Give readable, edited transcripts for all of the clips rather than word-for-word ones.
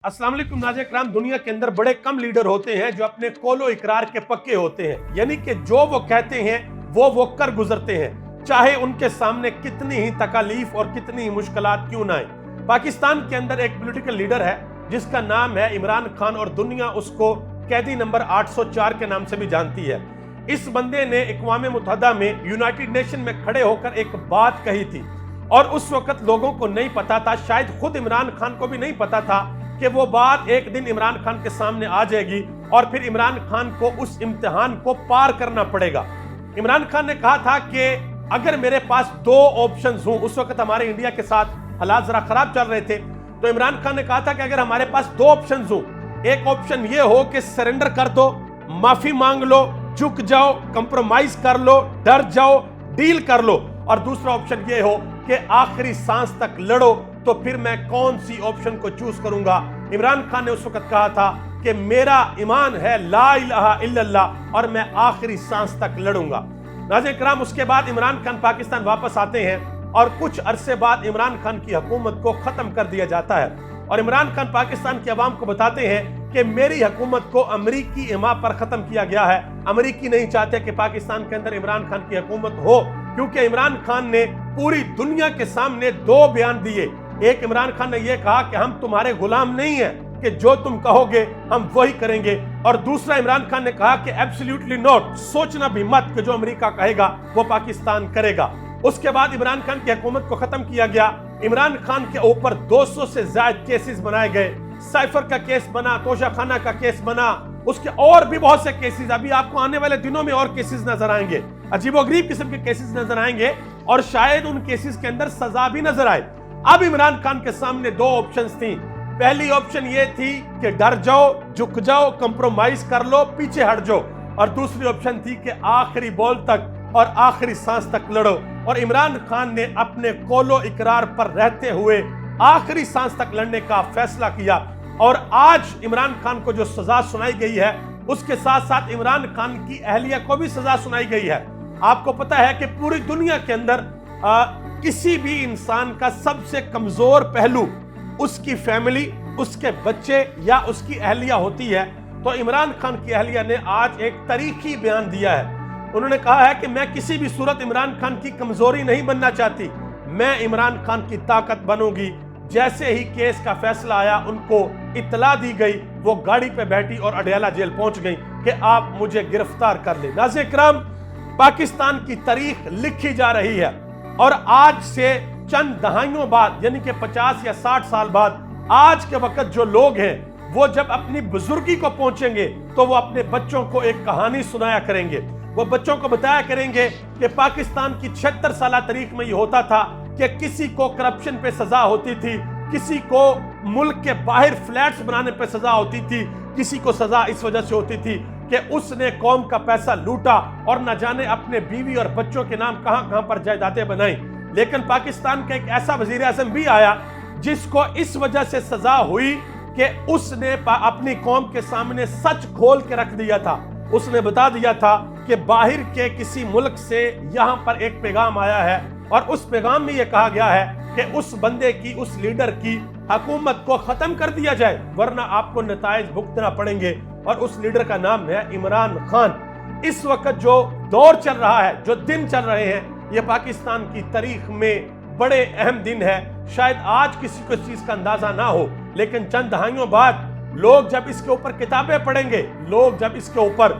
अस्सलाम वालेकुम नाज़रीन इकराम। दुनिया के अंदर बड़े कम लीडर होते हैं जो अपने कौलो इकरार के पक्के होते हैं, यानी कि जो वो कहते हैं वो कर गुजरते हैं, चाहे उनके सामने कितनी ही तकालीफ और कितनी ही मुश्किलात क्यों ना आए। पाकिस्तान के अंदर एक पॉलिटिकल लीडर है जिसका नाम है इमरान खान और दुनिया उसको कैदी नंबर 804 के नाम से भी जानती है। इस बंदे ने अक़वाम मुत्तहिदा में यूनाइटेड नेशन में खड़े होकर एक बात कही थी और उस वक्त लोगों को नहीं पता था, शायद खुद इमरान खान को भी नहीं पता था कि वो बात एक दिन इमरान खान के सामने आ जाएगी और फिर इमरान खान को उस इम्तिहान को पार करना पड़ेगा। इमरान खान ने कहा था कि अगर मेरे पास दो ऑप्शंस हों, उस वक्त हमारे इंडिया के साथ हालात जरा खराब चल रहे थे, तो इमरान खान ने कहा था कि अगर हमारे पास दो ऑप्शंस हों, एक ऑप्शन ये हो कि सरेंडर कर दो, माफी मांग लो, झुक जाओ, कंप्रोमाइज कर लो, डर जाओ, डील कर लो, और दूसरा ऑप्शन ये हो कि आखिरी सांस तक लड़ो, तो फिर मैं कौन सी ऑप्शन को चूज करूंगा। इमरान खान ने उस वक्त कहा था कि मेरा ईमान है ला इलाहा इल्लल्लाह और मैं आखिरी सांस तक लड़ूंगा। नाज़रीन इकराम, उसके बाद इमरान खान पाकिस्तान वापस आते हैं और कुछ अरसे बाद इमरान खान की हुकूमत को खत्म कर दिया जाता है और इमरान खान पाकिस्तान की आवाम को बताते हैं कि मेरी हुकूमत को अमरीकी इमा पर खत्म किया गया है। अमरीकी नहीं चाहते कि पाकिस्तान के अंदर इमरान खान की हुकूमत हो, क्योंकि इमरान खान ने पूरी दुनिया के सामने दो बयान दिए। एक, इमरान खान ने यह कहा कि हम तुम्हारे गुलाम नहीं हैं, कि जो तुम कहोगे हम वही करेंगे, और दूसरा इमरान खान ने कहा कि एब्सोल्युटली नॉट, सोचना भी मत कि जो अमेरिका कहेगा वो पाकिस्तान करेगा। उसके बाद इमरान खान की हुकूमत को खत्म किया गया। इमरान खान के ऊपर 200 से ज्यादा केसेस बनाए गए। साइफर का केस बना, तोशाखाना का केस बना, उसके और भी बहुत से केसेस, अभी आपको आने वाले दिनों में और केसेस नजर आएंगे, अजीबोगरीब किस्म के केसेस नजर आएंगे और शायद उन केसेस के अंदर सजा भी नजर आए। अब इमरान खान के सामने दो ऑप्शंस थी। पहली ऑप्शन ये थी कि डर जाओ, झुक जाओ, कंप्रोमाइज कर लो, पीछे हट जाओ, और दूसरी ऑप्शन थी कि आखिरी बॉल तक और आखिरी सांस तक लड़ो। और इमरान खान ने अपने कौलो इकरार पर रहते हुए आखिरी सांस तक लड़ने का फैसला किया और आज इमरान खान को जो सजा सुनाई गई है उसके साथ साथ इमरान खान की अहलिया को भी सजा सुनाई गई है। आपको पता है कि पूरी दुनिया के अंदर किसी भी इंसान का सबसे कमजोर पहलू उसकी फैमिली, उसके बच्चे या उसकी अहलिया होती है। तो इमरान खान की अहलिया ने आज एक तारीखी बयान दिया है। उन्होंने कहा है कि मैं किसी भी सूरत इमरान खान की कमजोरी नहीं बनना चाहती, मैं इमरान खान की ताकत बनूंगी। जैसे ही केस का फैसला आया उनको इत्तला दी गई, वो गाड़ी पे बैठी और अडयाला जेल पहुंच गई कि आप मुझे गिरफ्तार कर ले। नाज़रीन इकराम, पाकिस्तान की तारीख लिखी जा रही है और आज से चंद दहाइयों बाद, यानी कि 50 या 60 साल बाद, आज के वक्त जो लोग हैं वो जब अपनी बुजुर्गी को पहुंचेंगे तो वो अपने बच्चों को एक कहानी सुनाया करेंगे। वो बच्चों को बताया करेंगे कि पाकिस्तान की 76 साल तारीख में ये होता था कि किसी को करप्शन पे सजा होती थी, किसी को मुल्क के बाहर फ्लैट्स बनाने पे सजा होती थी, किसी को सजा इस वजह से होती थी कि उसने कौम का पैसा लूटा और न जाने अपने बीवी और बच्चों के नाम कहां पर जायदादें बनाई। लेकिन पाकिस्तान का एक ऐसा वजीर आज़म भी आया जिसको इस वजह से सजा हुई कि उसने अपनी कौम के सामने सच खोल के रख दिया था। उसने बता दिया था कि बाहर के किसी मुल्क से यहां पर एक पैगाम आया है और उस पैगाम में यह कहा गया है कि उस बंदे की, उस लीडर की हुकूमत को खत्म कर दिया जाए, वरना आपको नताइज भुगतना पड़ेंगे, और उस लीडर का नाम है इमरान खान। इस वक्त जो दौर चल रहा है, जो दिन चल रहे हैं, ये पाकिस्तान की तारीख में बड़े अहम दिन है। शायद आज किसी को इस चीज का अंदाजा ना हो, लेकिन चंद दहाइयों बाद लोग जब इसके ऊपर किताबें पढ़ेंगे, लोग जब इसके ऊपर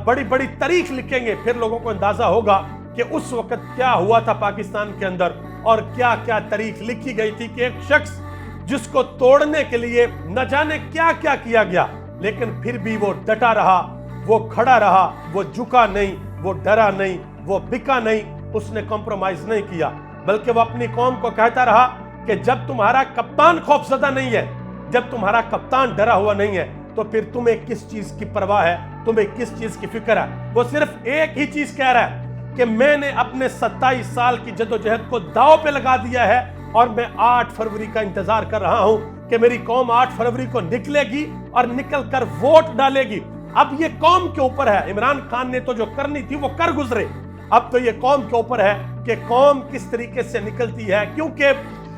बड़ी बड़ी तारीख लिखेंगे, फिर लोगों को अंदाजा होगा कि उस वक्त क्या हुआ था पाकिस्तान के अंदर और क्या क्या तारीख लिखी गई थी कि एक शख्स जिसको तोड़ने के लिए न जाने क्या क्या किया गया, लेकिन फिर भी वो डटा रहा, वो खड़ा रहा, वो झुका नहीं, वो डरा नहीं, वो बिका नहीं, उसने कॉम्प्रोमाइज नहीं किया, बल्कि वो अपनी कौम को कहता रहा कि जब तुम्हारा कप्तान खौफजदा नहीं है, जब तुम्हारा कप्तान डरा हुआ नहीं है, तो फिर तुम्हें किस चीज की परवाह है, तुम्हें किस चीज की फिक्र है। वो सिर्फ एक ही चीज कह रहा है कि मैंने अपने 27 साल की जद्दोजहद को दांव पे लगा दिया है और मैं 8 फरवरी का इंतजार कर रहा हूं कि मेरी कौम 8 फरवरी को निकलेगी और निकल कर वोट डालेगी। अब ये कौम के ऊपर है। इमरान खान ने तो जो करनी थी वो कर गुजरे, अब तो ये कौम के ऊपर है कि कौम किस तरीके से निकलती है, क्योंकि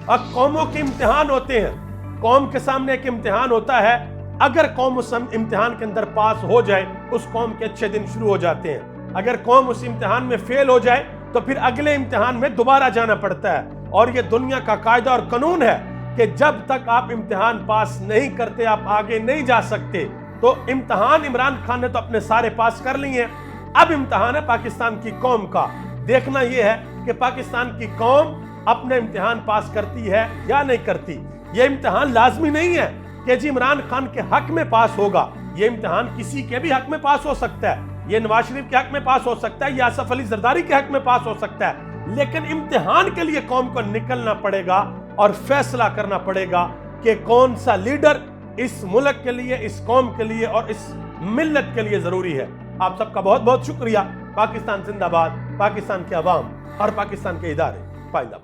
कौमों के इम्तिहान होते हैं। قوم کے سامنے ایک امتحان ہوتا ہے، اگر قوم اس امتحان کے اندر پاس ہو جائے اس قوم کے اچھے دن شروع ہو جاتے ہیں، اگر قوم اس امتحان میں فیل ہو جائے تو پھر اگلے امتحان میں دوبارہ جانا پڑتا ہے۔ اور یہ دنیا کا قاعدہ اور قانون ہے کہ جب تک آپ امتحان پاس نہیں کرتے آپ آگے نہیں جا سکتے۔ تو امتحان عمران خان نے تو اپنے سارے پاس کر لی ہیں، اب امتحان ہے پاکستان کی قوم کا۔ دیکھنا یہ ہے کہ پاکستان کی قوم اپنے امتحان پاس کرتی ہے یا نہیں کرتی۔ یہ امتحان لازمی نہیں ہے کہ جی عمران خان کے حق میں پاس ہوگا، یہ امتحان کسی کے بھی حق میں پاس ہو سکتا ہے، یہ نواز شریف کے حق میں پاس ہو سکتا ہے، یہ آصف علی زرداری کے حق میں پاس ہو سکتا ہے، لیکن امتحان کے لیے قوم کو نکلنا پڑے گا اور فیصلہ کرنا پڑے گا کہ کون سا لیڈر اس ملک کے لیے، اس قوم کے لیے اور اس ملت کے لیے ضروری ہے۔ آپ سب کا بہت بہت شکریہ۔ پاکستان زندہ باد، پاکستان کے عوام اور پاکستان کے ادارے پائندہ باد۔